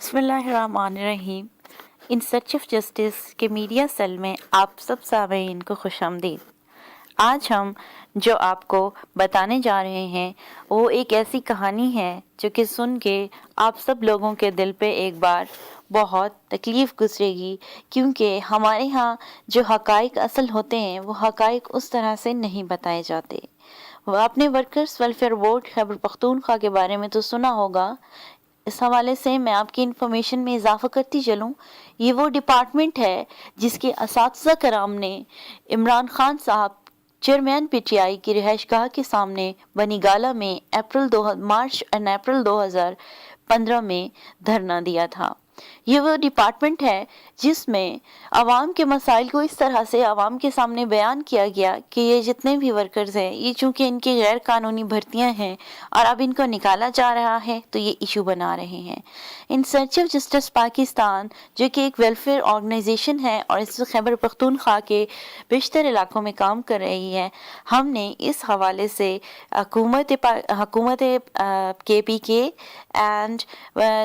بسم اللہ الرحمن الرحیم۔ ان سرچ آف جسٹس کے میڈیا سیل میں آپ سب سامعین کو خوش آمدید۔ آج ہم جو آپ کو بتانے جا رہے ہیں وہ ایک ایسی کہانی ہے جو کہ سن کے آپ سب لوگوں کے دل پہ ایک بار بہت تکلیف گزرے گی، کیونکہ ہمارے ہاں جو حقائق اصل ہوتے ہیں وہ حقائق اس طرح سے نہیں بتائے جاتے۔ وہ اپنے workers welfare board Khyber Pakhtunkhwa کے بارے میں تو سنا ہوگا، اس حوالے سے میں آپ کی انفارمیشن میں اضافہ کرتی چلوں۔ یہ وہ ڈپارٹمنٹ ہے جس کے اساتذہ کرام نے عمران خان صاحب چیئرمین پی ٹی آئی کی رہائش گاہ کے سامنے بنی گالہ میں مارچ اور اپریل 2015 میں دھرنا دیا تھا۔ یہ وہ ڈپارٹمنٹ ہے جس میں عوام کے مسائل کو اس طرح سے عوام کے سامنے بیان کیا گیا کہ یہ جتنے بھی ورکرز ہیں، یہ چونکہ ان کی غیر قانونی بھرتیاں ہیں اور اب ان کو نکالا جا رہا ہے تو یہ ایشو بنا رہے ہیں۔ In search of justice Pakistan جو کہ ایک ویلفیئر آرگنائزیشن ہے اور اس خیبر پختونخوا کے بیشتر علاقوں میں کام کر رہی ہے، ہم نے اس حوالے سے حکومت کے پی کے اینڈ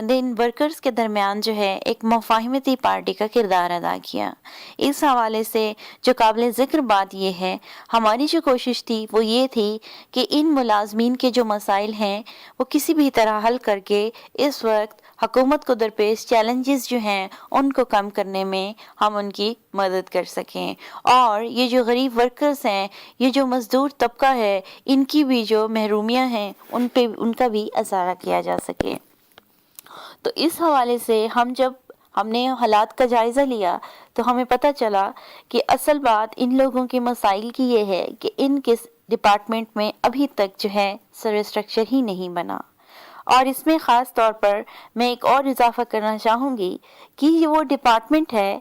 دین ورکرز کے درمیان جو ہے ایک مفاہمتی پارٹی کا کردار ادا کیا۔ اس حوالے سے جو قابل ذکر بات یہ ہے، ہماری جو کوشش تھی وہ یہ تھی کہ ان ملازمین کے جو مسائل ہیں وہ کسی بھی طرح حل کر کے اس وقت حکومت کو درپیش چیلنجز جو ہیں ان کو کم کرنے میں ہم ان کی مدد کر سکیں، اور یہ جو غریب ورکرز ہیں، یہ جو مزدور طبقہ ہے، ان کی بھی جو محرومیاں ہیں ان کا بھی ازالہ کیا جا سکے۔ تو اس حوالے سے ہم نے حالات کا جائزہ لیا تو ہمیں پتہ چلا کہ اصل بات ان لوگوں کے مسائل کی یہ ہے کہ ان کے ڈپارٹمنٹ میں ابھی تک جو ہے سروس اسٹرکچر ہی نہیں بنا۔ اور اس میں خاص طور پر میں ایک اور اضافہ کرنا چاہوں گی کہ یہ وہ ڈپارٹمنٹ ہے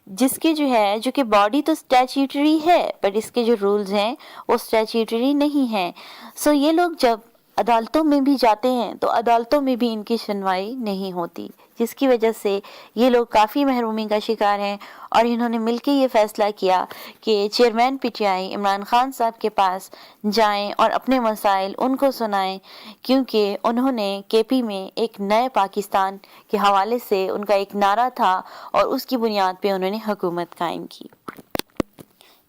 جس کے جو کہ باڈی تو اسٹیچوٹری ہے، پر اس کے جو رولز ہیں وہ اسٹیچوٹری نہیں ہیں۔ سو یہ لوگ جب عدالتوں میں بھی جاتے ہیں تو عدالتوں میں بھی ان کی سنوائی نہیں ہوتی، جس کی وجہ سے یہ لوگ کافی محرومی کا شکار ہیں، اور انہوں نے مل کے یہ فیصلہ کیا کہ chairman P T I Imran Khan صاحب کے پاس جائیں اور اپنے مسائل ان کو سنائیں، کیونکہ انہوں نے کے پی میں ایک نئے پاکستان کے حوالے سے ان کا ایک نعرہ تھا اور اس کی بنیاد پہ انہوں نے حکومت قائم کی۔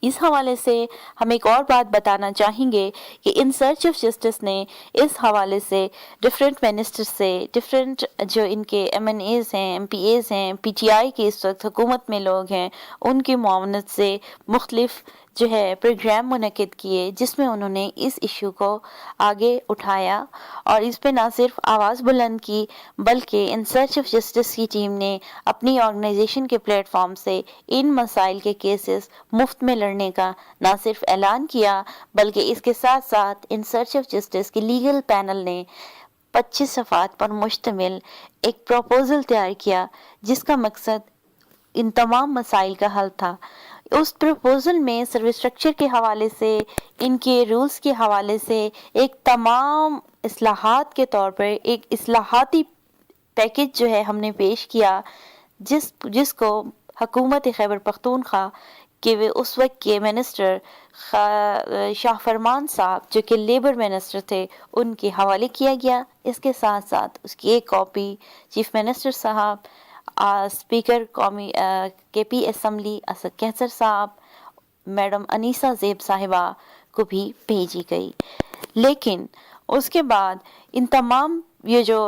اس حوالے سے ہم ایک اور بات بتانا چاہیں گے کہ ان سرچ آف جسٹس نے اس حوالے سے ڈفرینٹ منسٹر سے، ڈفرینٹ جو ان کے ایم این ایز ہیں، ایم پی ایز ہیں، پی ٹی آئی کے اس وقت حکومت میں لوگ ہیں، ان کی معاونت سے مختلف جو ہے پروگرام منعقد کیے، جس میں انہوں نے اس ایشو کو آگے اٹھایا اور اس پہ نہ صرف آواز بلند کی، بلکہ ان سرچ آف جسٹس کی ٹیم نے اپنی آرگنائزیشن کے پلیٹ فارم سے ان مسائل کے کیسز مفت میں لڑنے کا نہ صرف اعلان کیا، بلکہ اس کے ساتھ ساتھ ان سرچ آف جسٹس کے لیگل پینل نے 25 صفحات پر مشتمل ایک پروپوزل تیار کیا، جس کا مقصد ان تمام مسائل کا حل تھا۔ اس پروپوزل میں سروس اسٹرکچر کے حوالے سے، ان کے رولز کے حوالے سے ایک تمام اصلاحات کے طور پر ایک اصلاحاتی پیکج جو ہے ہم نے پیش کیا، جس کو حکومت خیبر پختونخوا کہ اس وقت کے منسٹر شاہ فرمان صاحب جو کہ لیبر منسٹر تھے ان کے حوالے کیا گیا۔ اس کے ساتھ ساتھ اس کی ایک کاپی چیف منسٹر صاحب، اسپیکر قومی کے پی اسمبلی اسد کیسر صاحب، میڈم انیسہ زیب صاحبہ کو بھی بھیجی گئی۔ لیکن اس کے بعد ان تمام یہ جو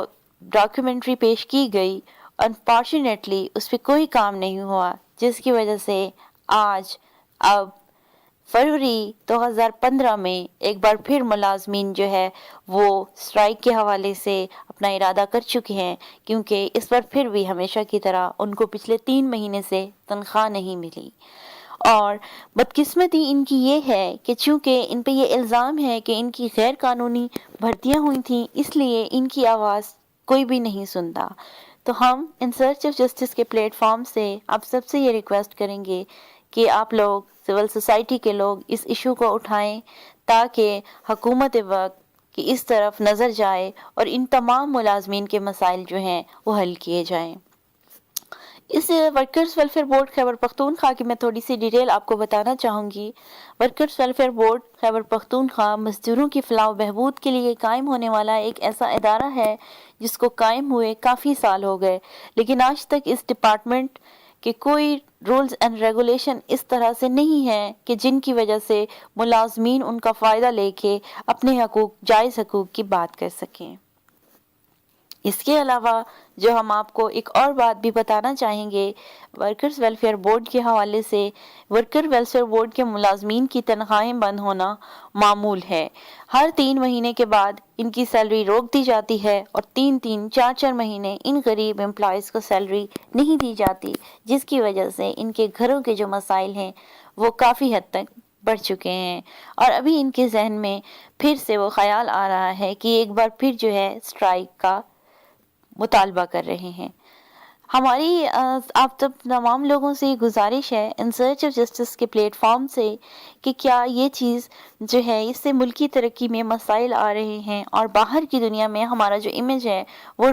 ڈاکیومنٹری پیش کی گئی، انفارچونیٹلی اس پہ کوئی کام نہیں ہوا، جس کی وجہ سے اب فروری 2015 میں ایک بار پھر ملازمین جو ہے وہ اسٹرائک کے حوالے سے اپنا ارادہ کر چکے ہیں، کیونکہ اس بار پھر بھی ہمیشہ کی طرح ان کو پچھلے 3 مہینے سے تنخواہ نہیں ملی۔ اور بدقسمتی ان کی یہ ہے کہ چونکہ ان پہ یہ الزام ہے کہ ان کی غیر قانونی بھرتیاں ہوئی تھیں، اس لیے ان کی آواز کوئی بھی نہیں سنتا۔ تو ہم ان سرچ آف جسٹس کے پلیٹ فارم سے آپ سب سے یہ ریکویسٹ کریں گے کہ آپ لوگ سول سوسائٹی کے لوگ اس ایشو کو اٹھائیں، تاکہ حکومت وقت کی اس طرف نظر جائے اور ان تمام ملازمین کے مسائل جو ہیں وہ حل کیے جائیں۔ اس workers welfare board Khyber Pakhtunkhwa کی میں تھوڑی سی ڈیٹیل آپ کو بتانا چاہوں گی۔ Workers welfare board Khyber Pakhtunkhwa مزدوروں کی فلاح و بہبود کے لیے قائم ہونے والا ایک ایسا ادارہ ہے جس کو قائم ہوئے کافی سال ہو گئے، لیکن آج تک اس ڈپارٹمنٹ کے کوئی رولز اینڈ ریگولیشن اس طرح سے نہیں ہیں کہ جن کی وجہ سے ملازمین ان کا فائدہ لے کے اپنے حقوق، جائز حقوق کی بات کر سکیں۔ اس کے علاوہ جو ہم آپ کو ایک اور بات بھی بتانا چاہیں گے ورکرز ویلفیئر بورڈ کے حوالے سے، ورکر ویلفیئر بورڈ کے ملازمین کی تنخواہیں بند ہونا معمول ہے۔ ہر 3 مہینے کے بعد ان کی سیلری روک دی جاتی ہے اور 3 4 مہینے ان غریب امپلائیز کو سیلری نہیں دی جاتی، جس کی وجہ سے ان کے گھروں کے جو مسائل ہیں وہ کافی حد تک بڑھ چکے ہیں، اور ابھی ان کے ذہن میں پھر سے وہ خیال آ رہا ہے کہ ایک بار پھر جو ہے اسٹرائک کا مطالبہ کر رہے ہیں۔ ہماری آپ تمام لوگوں سے گزارش ہے ان سرچ آف جسٹس کے پلیٹ فارم سے کہ کیا یہ چیز جو ہے اس سے ملکی ترقی میں مسائل آ رہے ہیں اور باہر کی دنیا میں ہمارا جو امیج ہے وہ